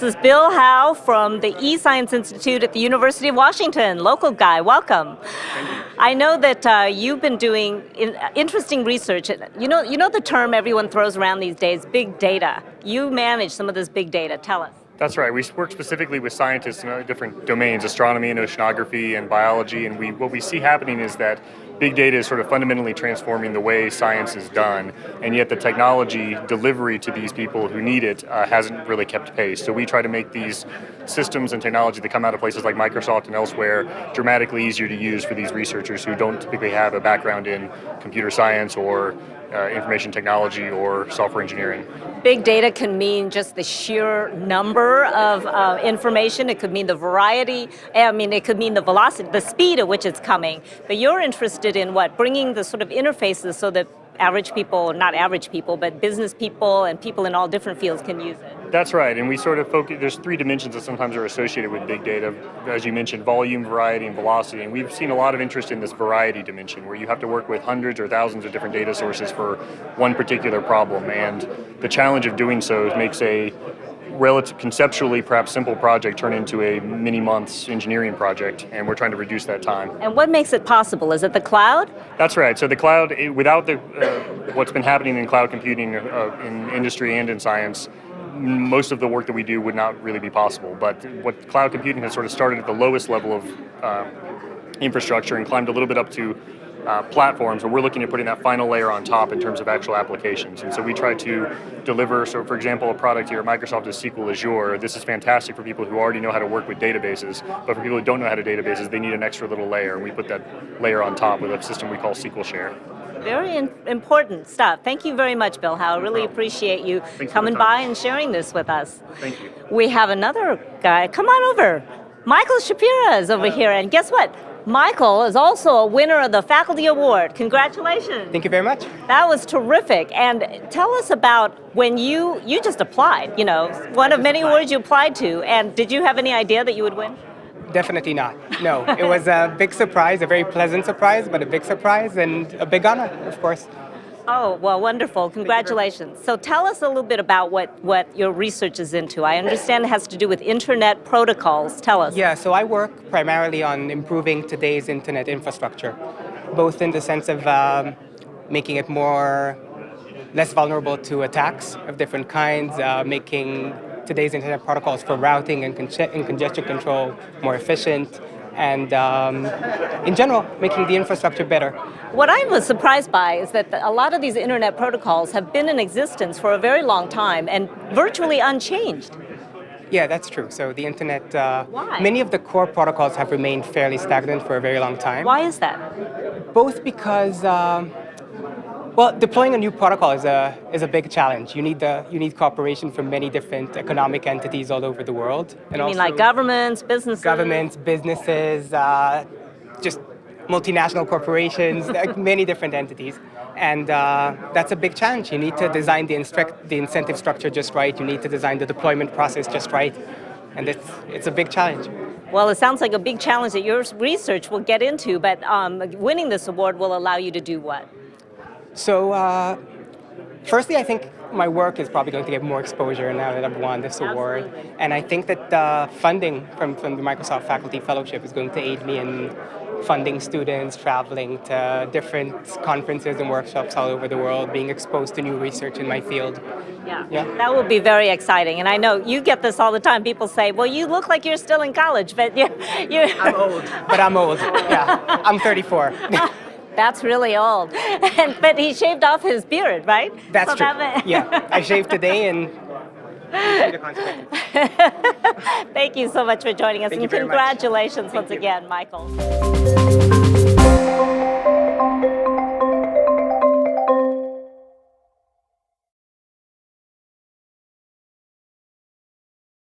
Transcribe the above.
is Bill Howe from the eScience Institute at the University of Washington. Local guy, welcome. Thank you. I know that you've been doing interesting research. You know the term everyone throws around these days, big data. You manage some of this big data. Tell us. That's right. We work specifically with scientists in different domains, astronomy and oceanography and biology, and what we see happening is that big data is sort of fundamentally transforming the way science is done, and yet the technology delivery to these people who need it hasn't really kept pace. So we try to make these systems and technology that come out of places like Microsoft and elsewhere dramatically easier to use for these researchers who don't typically have a background in computer science or information technology or software engineering. Big data can mean just the sheer number of information. It could mean the variety. It could mean the velocity, the speed at which it's coming. But you're interested in what? Bringing the sort of interfaces so that average people, not average people, but business people and people in all different fields can use it. That's right, and we sort of focus, there's three dimensions that sometimes are associated with big data, as you mentioned, volume, variety, and velocity, and we've seen a lot of interest in this variety dimension, where you have to work with hundreds or thousands of different data sources for one particular problem, and the challenge of doing so makes a relative, conceptually perhaps simple project turn into a many months engineering project, and we're trying to reduce that time. And what makes it possible? Is it the cloud? That's right. So the cloud, without the what's been happening in cloud computing in industry and in science, most of the work that we do would not really be possible. But what cloud computing has sort of started at the lowest level of infrastructure and climbed a little bit up to platforms, where we're looking at putting that final layer on top in terms of actual applications. And so we try to deliver, so for example, a product here at Microsoft is SQL Azure. This is fantastic for people who already know how to work with databases, but for people who don't know how to databases, they need an extra little layer, and we put that layer on top with a system we call SQL Share. Very important stuff. Thank you very much, Bill Howe. I really appreciate you coming by and sharing this with us. Thank you. We have another guy. Come on over. Michael Schapira is over here, and guess what? Michael is also a winner of the Faculty Award. Congratulations. Thank you very much. That was terrific. And tell us about when you just applied, one of many awards you applied to, and did you have any idea that you would win? Definitely not. No, it was a big surprise, a very pleasant surprise, but a big surprise and a big honor, of course. Oh, well, wonderful. Congratulations. So tell us a little bit about what your research is into. I understand it has to do with internet protocols. Tell us. Yeah, so I work primarily on improving today's internet infrastructure, both in the sense of making it less vulnerable to attacks of different kinds, making today's internet protocols for routing and congestion control more efficient, and in general, making the infrastructure better. What I was surprised by is that a lot of these internet protocols have been in existence for a very long time and virtually unchanged. Yeah, that's true. So the internet, Why? Many of the core protocols have remained fairly stagnant for a very long time. Why is that? Both because deploying a new protocol is a big challenge. You need cooperation from many different economic entities all over the world. And You mean like governments, businesses? Governments, businesses, just multinational corporations, like many different entities. And that's a big challenge. You need to design the incentive structure just right. You need to design the deployment process just right. And it's a big challenge. Well, it sounds like a big challenge that your research will get into, but winning this award will allow you to do what? So, firstly, I think my work is probably going to get more exposure now that I've won this award. Absolutely. And I think that funding from the Microsoft Faculty Fellowship is going to aid me in funding students, traveling to different conferences and workshops all over the world, being exposed to new research in my field. Yeah, that will be very exciting. And I know you get this all the time. People say, well, you look like you're still in college, but you're... I'm old. But I'm old, yeah. I'm 34. That's really old. But he shaved off his beard, right? That's true. Yeah, I shaved today and Thank you so much for joining us. Thank and you very much. congratulations once you. again, Michael.